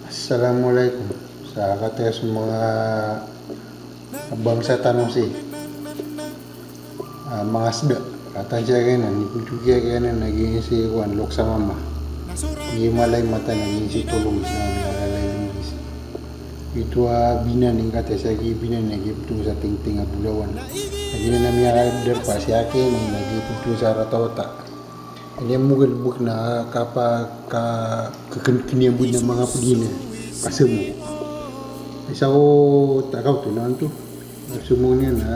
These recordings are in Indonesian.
Assalamualaikum. Sa kata semua bangsa Tanusi, mga asda. Kata siya kanan, ikutuya kanan naging si Juan Lok sa mama. Malay mata naging si Tulong sa nalalay ng isi. Itu binan yang kata siya binan lagi betul sa tingting bulawan. Lagi na namanya derpa siya akin lagi betul sa rata-rata. Ini mugel na kekinian na mga pudina kasemu. Isa ko takaw to na to. Semuanya na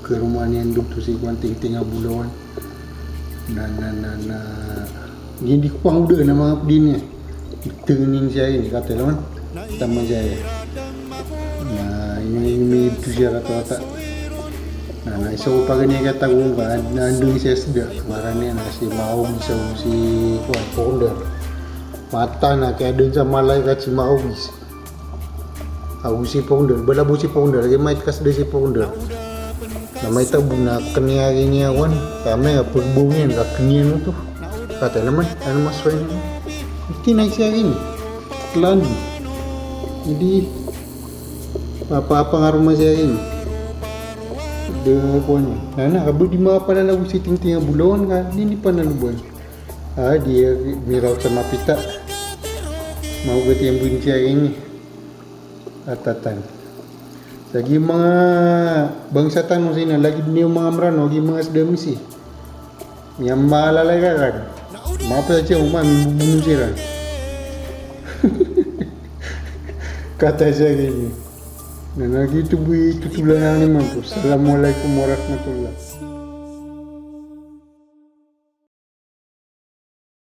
ke rumah ni nduk tu si kuanting tinggal bulawan. Na Hindi ko pang udah na mga pudina. Tingin siya ini kata lawan tama saya. Nah ini itu siya rata-rata. Nah, iso pag niya katagong ba, nandun siya sida. Kemarin niya na si Maong si founder. Mata na kaya dun sa malaikat si Maong. Ako si founder, balabo si founder, kaya may kasda si founder. Na may tabo na kanyari niya wan, kami nga pagbungin, kakanya no to. Kata naman, ano mas fine naman? Tinay siya rin. Klano. Hindi, papangaruma siya rin. Dengan puan nah kabel di mana pada lagu si ting-ting bulawan kan ini panaluban dia mirau sama pita mau ke yang bunyi ini atatan lagi mga bangsa Tanu sini lagi niyo mga amrano lagi mga asda misi yang malalay kan mau pa siya bunuh sila kata siya gini. Nah, gitu bu, itu tulang yang lima tuh. Assalamualaikum warahmatullahi.